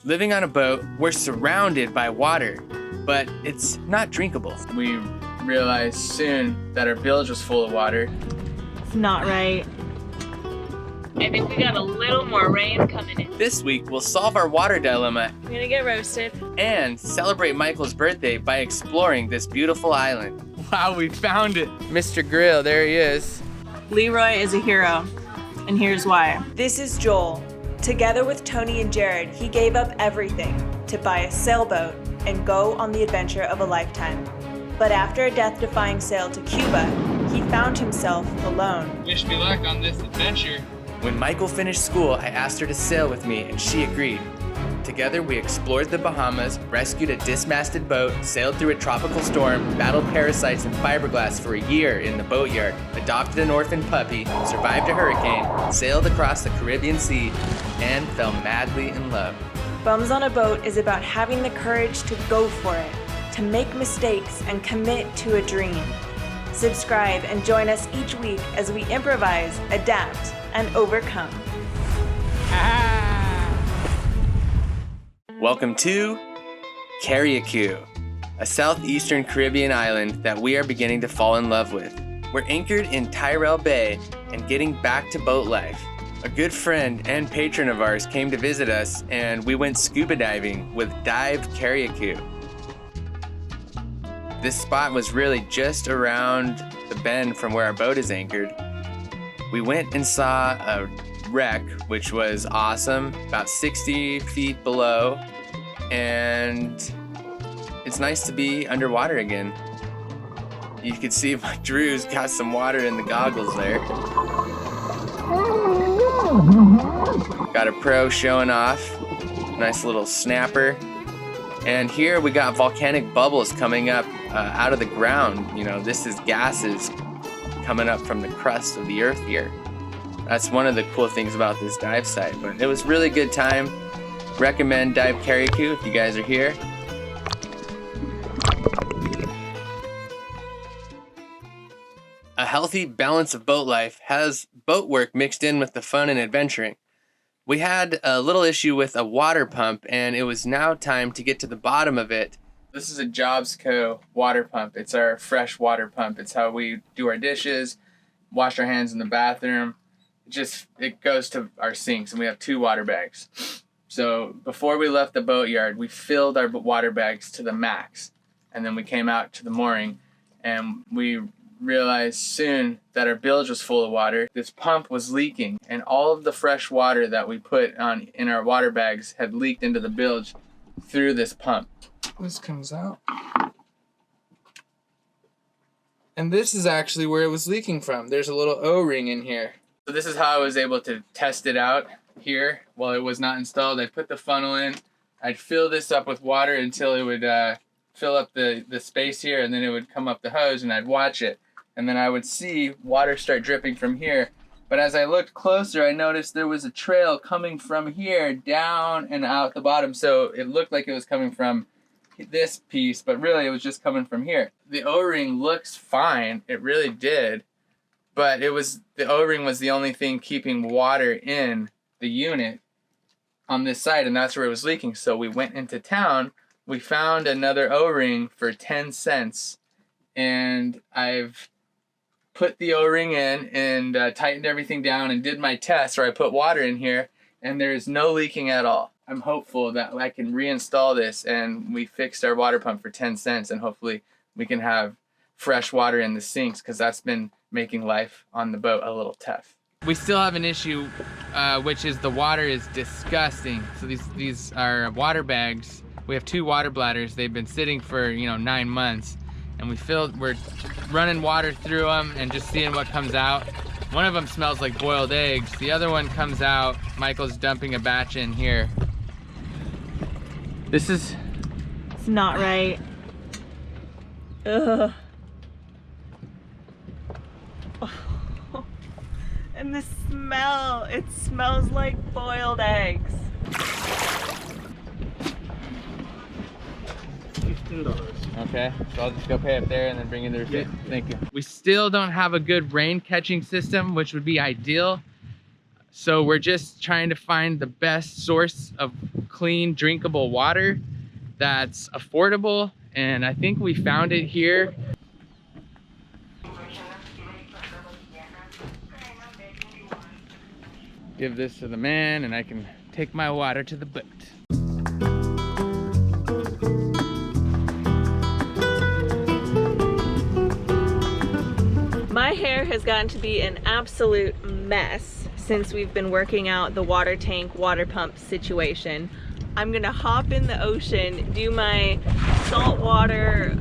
Living on a boat, we're surrounded by water, but it's not drinkable. We realized soon that our bilge was full of water. It's not right. I think we got a little more rain coming in. This week, we'll solve our water dilemma We're gonna get roasted. and celebrate Michael's birthday by exploring this beautiful island. Wow, we found it. Mr. Grill, there he is. Leroy is a hero, and here's why. This is Joel. Together with Tony and Jared, he gave up everything to buy a sailboat and go on the adventure of a lifetime. But after a death-defying sail to Cuba, he found himself alone. Wish me luck on this adventure. When Michael finished school, I asked her to sail with me and she agreed. Together, we explored the Bahamas, rescued a dismasted boat, sailed through a tropical storm, battled parasites and fiberglass for a year in the boatyard, adopted an orphan puppy, survived a hurricane, sailed across the Caribbean Sea, and fell madly in love. Bums on a Boat is about having the courage to go for it, to make mistakes and commit to a dream. Subscribe and join us each week as we improvise, adapt, and overcome. Welcome to Carriacou, a southeastern Caribbean island that we are beginning to fall in love with. We're anchored in Tyrrell Bay and getting back to boat life. A good friend and patron of ours came to visit us and we went scuba diving with Dive Carriacou. This spot was really just around the bend from where our boat is anchored. We went and saw a wreck, which was awesome, about 60 feet below, and it's nice to be underwater again. You can see Drew's got some water in the goggles there. Got a pro showing off, nice little snapper. And here we got volcanic bubbles coming up out of the ground. You know, this is gases coming up from the crust of the earth here. That's one of the cool things about this dive site, but it was really good time. Recommend Dive Carriacou if you guys are here. A healthy balance of boat life has boat work mixed in with the fun and adventuring. We had a little issue with a water pump and it was now time to get to the bottom of it. This is a Jobs Co. water pump. It's our freshwater pump. It's how we do our dishes, wash our hands in the bathroom. It goes to our sinks, and we have 2 water bags. So before we left the boatyard, we filled our water bags to the max. And then we came out to the mooring and we realized soon that our bilge was full of water. This pump was leaking and all of the fresh water that we put in our water bags had leaked into the bilge through this pump. This comes out. And this is actually where it was leaking from. There's a little O-ring in here. So this is how I was able to test it out here while it was not installed. I'd put the funnel in, I'd fill this up with water until it would fill up the space here, and then it would come up the hose and I'd watch it. And then I would see water start dripping from here. But as I looked closer, I noticed there was a trail coming from here down and out the bottom. So it looked like it was coming from this piece, but really it was just coming from here. The O-ring looks fine, it really did. But the O-ring was the only thing keeping water in the unit on this side, and that's where it was leaking. So we went into town, we found another O-ring for 10 cents, and I've put the O-ring in and tightened everything down and did my test where I put water in here, and there's no leaking at all. I'm hopeful that I can reinstall this and we fixed our water pump for 10 cents, and hopefully we can have fresh water in the sinks, because that's been making life on the boat a little tough. We still have an issue, which is the water is disgusting. So these are water bags. We have 2 water bladders. They've been sitting for 9 months, and we're running water through them and just seeing what comes out. One of them smells like boiled eggs. The other one comes out. Michael's dumping a batch in here. It's not right. Ugh. And the smell, it smells like boiled eggs. $15. Okay, so I'll just go pay up there and then bring in the receipt. Yeah. Thank you. We still don't have a good rain catching system, which would be ideal. So we're just trying to find the best source of clean, drinkable water that's affordable, and I think we found it here. Give this to the man and I can take my water to the boat. My hair has gotten to be an absolute mess since we've been working out the water tank, water pump situation. I'm gonna hop in the ocean, do my saltwater,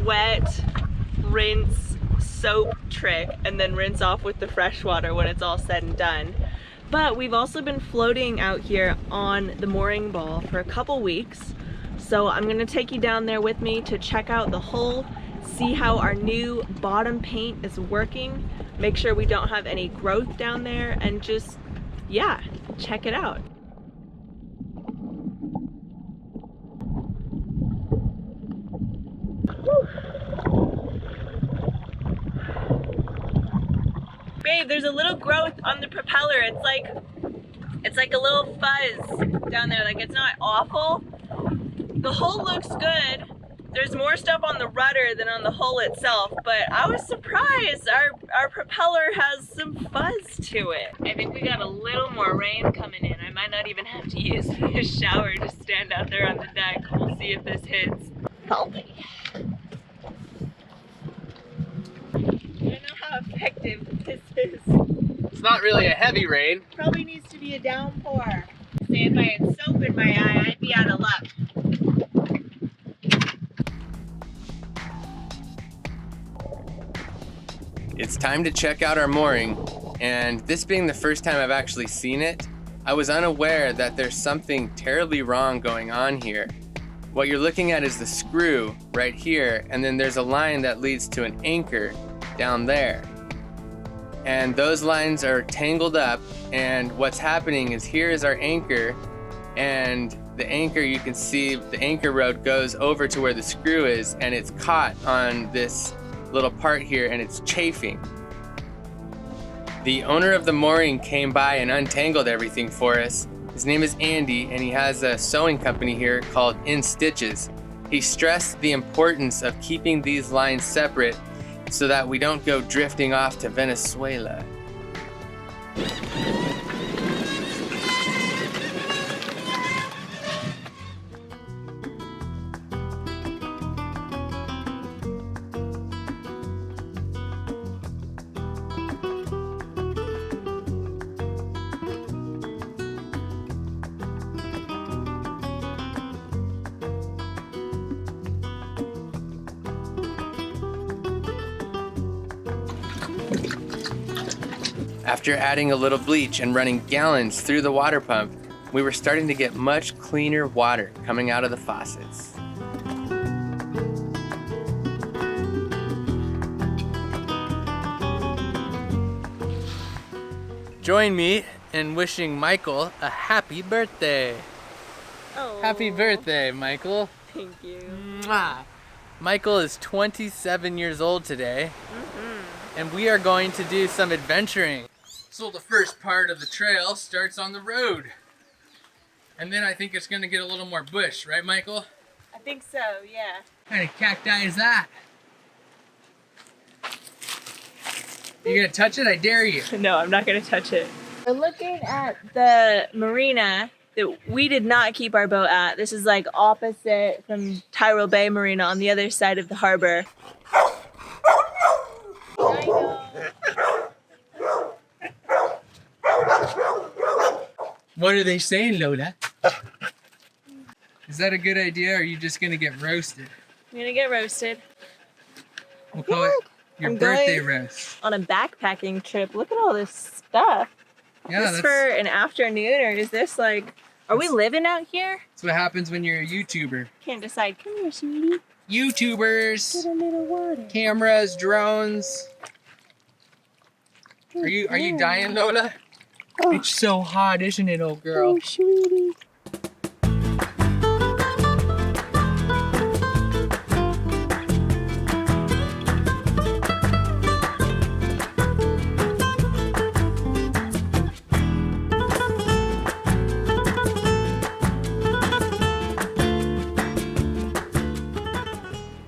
wet, rinse, soap trick, and then rinse off with the fresh water when it's all said and done. But we've also been floating out here on the mooring ball for a couple weeks. So I'm gonna take you down there with me to check out the hull, see how our new bottom paint is working, make sure we don't have any growth down there, and just, yeah, check it out. Babe, there's a little growth on the propeller. It's like a little fuzz down there. Like, it's not awful. The hull looks good. There's more stuff on the rudder than on the hull itself, but I was surprised. Our propeller has some fuzz to it. I think we got a little more rain coming in. I might not even have to use the shower to stand out there on the deck. We'll see if this hits. Healthy. I don't know how effective this is. It's not really a heavy rain. Probably needs to be a downpour. Say if I had soap in my eye, I'd be out of luck. It's time to check out our mooring, and this being the first time I've actually seen it, I was unaware that there's something terribly wrong going on here. What you're looking at is the screw right here, and then there's a line that leads to an anchor down there. And those lines are tangled up, and what's happening is here is our anchor, and the anchor, you can see the anchor rod goes over to where the screw is, and it's caught on this little part here, and it's chafing. The owner of the mooring came by and untangled everything for us. His name is Andy, and he has a sewing company here called In Stitches. He stressed the importance of keeping these lines separate so that we don't go drifting off to Venezuela. After adding a little bleach and running gallons through the water pump, we were starting to get much cleaner water coming out of the faucets. Join me in wishing Michael a happy birthday. Oh. Happy birthday, Michael. Thank you. Mwah. Michael is 27 years old today, and we are going to do some adventuring. So the first part of the trail starts on the road. And then I think it's gonna get a little more bush, right, Michael? I think so, yeah. What kind of cacti is that? You gonna touch it? I dare you. No, I'm not gonna touch it. We're looking at the marina that we did not keep our boat at. This is like opposite from Tyrrell Bay Marina on the other side of the harbor. I know. What are they saying, Lola? Is that a good idea, or are you just gonna get roasted? I'm gonna get roasted. We'll call it your I'm birthday going roast. on a backpacking trip. Look at all this stuff. Yeah, Is this for an afternoon, or is this like, are we living out here? that's what happens when you're a YouTuber. Can't decide. Come here, sweetie. YouTubers, Get a little water. cameras, drones. Are you dying, Lola? Oh. It's so hot, isn't it, old girl? Oh, sweetie.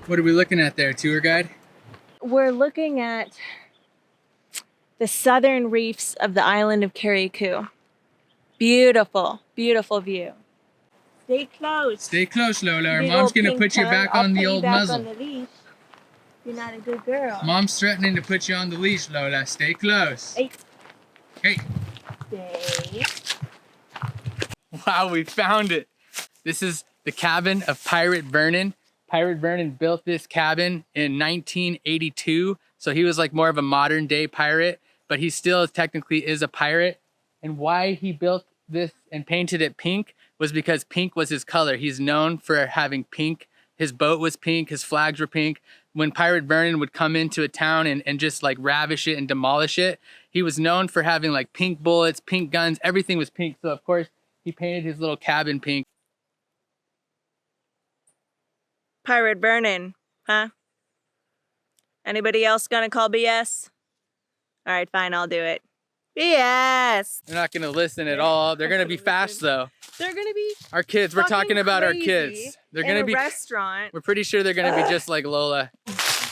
What are we looking at there, tour guide? We're looking at the southern reefs of the island of Carriacou. Beautiful, beautiful view. Stay close. Stay close, Lola, or Big Mom's old gonna pink put you tongue. back I'll on put the you old back muzzle. on the leash. You're not a good girl. Mom's threatening to put you on the leash, Lola. Stay close. Hey. Hey. Stay. Wow, we found it. This is the cabin of Pirate Vernon. Pirate Vernon built this cabin in 1982. So he was like more of a modern day pirate, but he still technically is a pirate. And why he built this and painted it pink was because pink was his color. He's known for having pink. His boat was pink, his flags were pink. When Pirate Vernon would come into a town and just like ravish it and demolish it, he was known for having like pink bullets, pink guns, everything was pink. So of course he painted his little cabin pink. Pirate Vernon, huh? Anybody else gonna call BS? All right, fine, I'll do it. BS! They're not gonna listen at all. They're gonna be fast though. They're gonna be Our kids, we're talking about our kids. They're gonna in a be, restaurant. we're pretty sure they're gonna be just like Lola.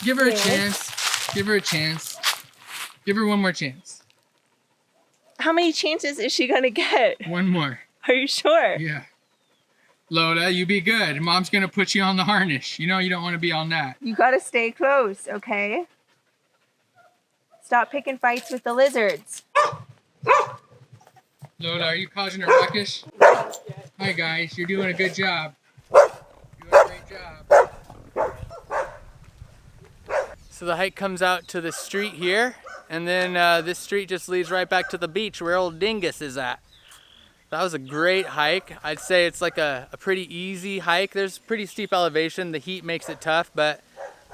Give her a chance. Give her a chance. Give her one more chance. How many chances is she gonna get? One more. Are you sure? Yeah. Lola, you be good. Mom's gonna put you on the harness. You know you don't want to be on that. You gotta stay close, okay? Stop picking fights with the lizards. Lola, are you causing a ruckus? Hi guys, you're doing a good job. You're doing a great job. So the hike comes out to the street here, and then this street just leads right back to the beach where old Dingus is at. That was a great hike. I'd say it's like a pretty easy hike. There's pretty steep elevation. The heat makes it tough, but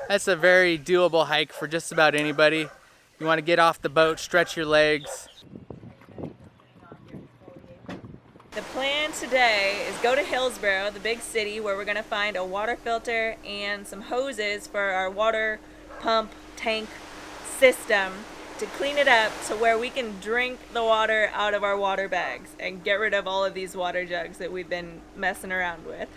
that's a very doable hike for just about anybody. You want to get off the boat, stretch your legs. The plan today is go to Hillsborough, the big city, where we're gonna find a water filter and some hoses for our water pump tank system to clean it up to where we can drink the water out of our water bags and get rid of all of these water jugs that we've been messing around with.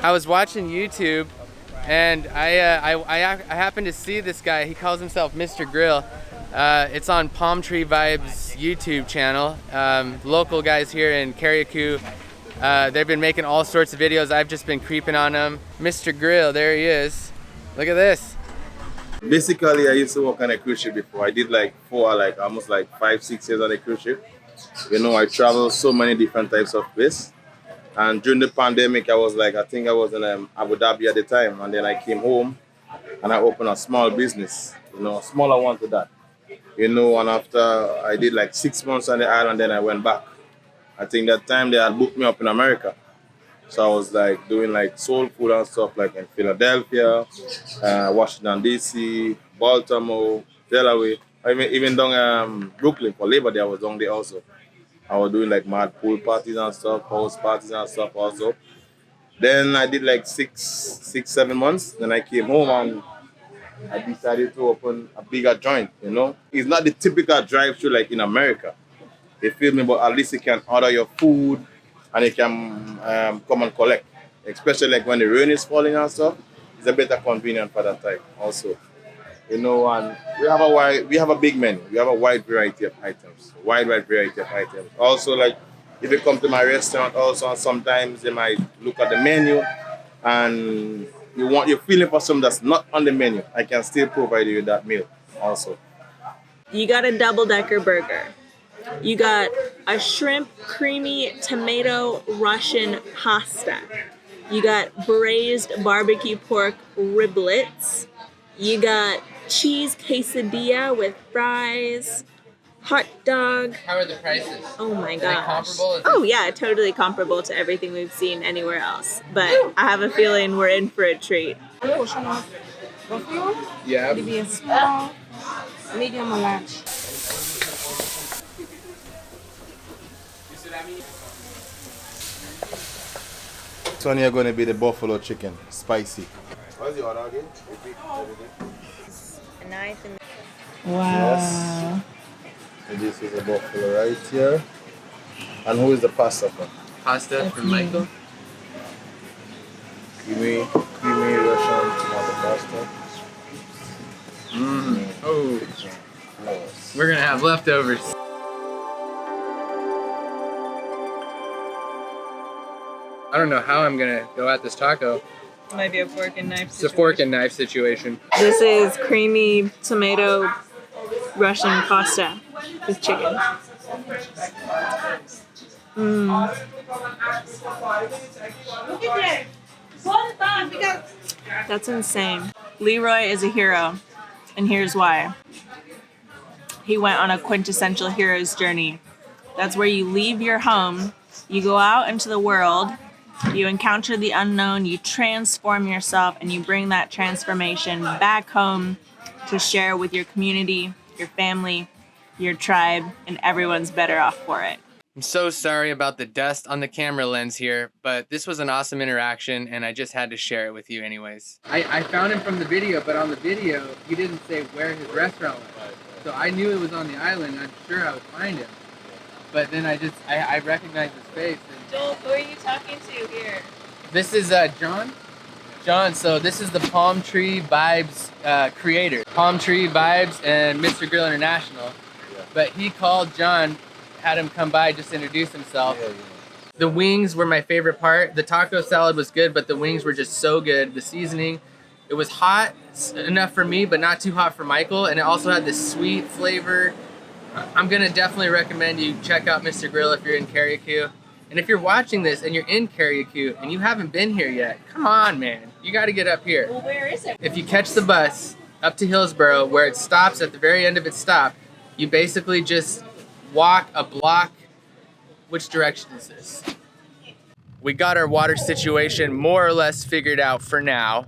I was watching YouTube and I happened to see this guy. He calls himself Mr. Grill. It's on Palm Tree Vibes YouTube channel. Local guys here in Carriacou. They've been making all sorts of videos. I've just been creeping on them. Mr. Grill, there he is. Look at this. Basically, I used to work on a cruise ship before. I did almost 5-6 years on a cruise ship. You know, I traveled so many different types of places. And during the pandemic, I think I was in Abu Dhabi at the time. And then I came home and I opened a small business, you know, a smaller one to that. You know, and after I did 6 months on the island, then I went back. I think that time they had booked me up in America. So I was doing soul food and stuff in Philadelphia, Washington DC, Baltimore, Delaware, even down Brooklyn for Labor Day. I was down there also. I was doing mad pool parties and stuff, house parties and stuff also. Then I did 6-7 months. Then I came home and I decided to open a bigger joint, you know. It's not the typical drive-through like in America. You feel me? But at least you can order your food and you can come and collect. Especially when the rain is falling and stuff. It's a better convenient for that type also. You know, and we have a big menu. We have a wide variety of items. Also, if you come to my restaurant also, and sometimes they might look at the menu and you're feeling for something that's not on the menu. I can still provide you with that meal also. You got a double-decker burger. You got a shrimp creamy tomato Russian pasta. You got braised barbecue pork riblets. You got cheese quesadilla with fries, hot dog. How are the prices? Oh my Are they gosh. comparable? Oh yeah, totally comparable to everything we've seen anywhere else. But I have a feeling we're in for a treat. Yeah. Maybe a small, medium, or large. This one here going to be the buffalo chicken, spicy. What's the order again? A knife and Wow. So this is a buffalo right here. And who is the pasta from? Pasta from Michael. Creamy Russian tomato pasta. Oh, Yes. we're gonna have leftovers. I don't know how I'm gonna go at this taco. Might be a fork and knife It's a fork and knife situation. This is creamy tomato Russian pasta with chicken. That's insane. Leroy is a hero, and here's why. He went on a quintessential hero's journey. That's where you leave your home, you go out into the world, you encounter the unknown, you transform yourself, and you bring that transformation back home to share with your community, your family, your tribe, and everyone's better off for it. I'm so sorry about the dust on the camera lens here, but this was an awesome interaction and I just had to share it with you anyways. I found him from the video, but on the video, he didn't say where his restaurant was. So I knew it was on the island, and I'm sure I would find him. But then I recognized his face. And Joel, who are you talking to here? this is John. John, so this is the Palm Tree Vibes creator. Palm Tree Vibes and Mr. Grill International. But he called John, had him come by, just introduce himself. The wings were my favorite part. The taco salad was good, but the wings were just so good. The seasoning, it was hot enough for me, but not too hot for Michael. And it also had this sweet flavor. I'm gonna definitely recommend you check out Mr. Grill if you're in Carriacou. And if you're watching this and you're in Carriacou and you haven't been here yet, come on, man. You gotta get up here. Well, where is it? If you catch the bus up to Hillsboro, where it stops at the very end of its stop, you basically just walk a block. Which direction is this? We got our water situation more or less figured out for now.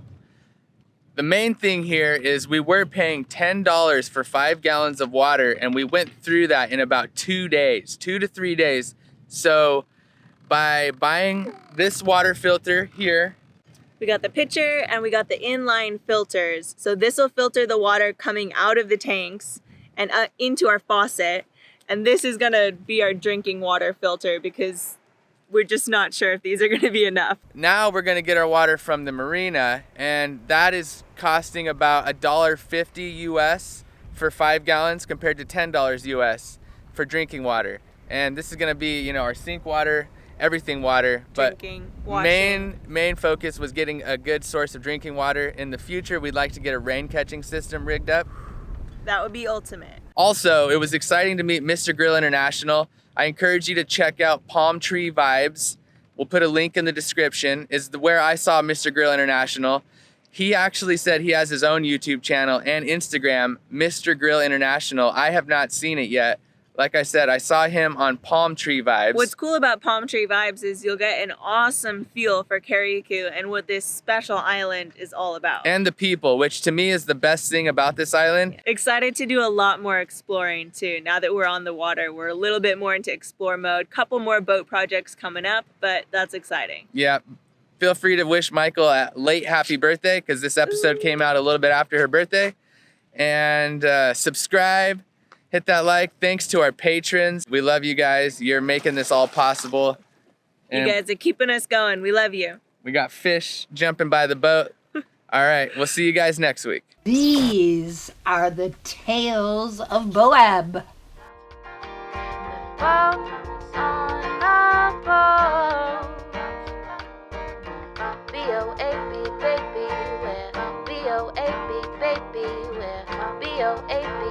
The main thing here is we were paying $10 for 5 gallons of water, and we went through that in about 2 days, 2 to 3 days. So by buying this water filter here, We got the pitcher and we got the inline filters. So this will filter the water coming out of the tanks and into our faucet. And this is gonna be our drinking water filter because we're just not sure if these are gonna be enough. now we're gonna get our water from the marina, and that is costing about $1.50 US for 5 gallons compared to $10 US for drinking water. And this is gonna be, you know, our sink water, everything water, but Drinking, washing. main focus was getting a good source of drinking water. In the future, we'd like to get a rain catching system rigged up. That would be ultimate. Also, it was exciting to meet Mr. Grill International. I encourage you to check out Palm Tree Vibes. We'll put a link in the description. Is where I saw Mr. Grill International. He actually said he has his own YouTube channel and Instagram, Mr. Grill International. I have not seen it yet. Like I said, I saw him on Palm Tree Vibes. What's cool about Palm Tree Vibes is you'll get an awesome feel for Carriacou and what this special island is all about. And the people, which to me is the best thing about this island. Excited to do a lot more exploring too. Now that we're on the water, we're a little bit more into explore mode. Couple more boat projects coming up, but that's exciting. Yeah, feel free to wish Michael a late happy birthday because this episode came out a little bit after her birthday. And subscribe, hit that like. Thanks to our patrons. We love you guys. You're making this all possible. And You guys are keeping us going. We love you. we got fish jumping by the boat. All right, we'll see you guys next week. These are the tales of BOAB. Boats on a boat. B-O-A-B, baby, where B-O-A-B, baby, where B-O-A-B.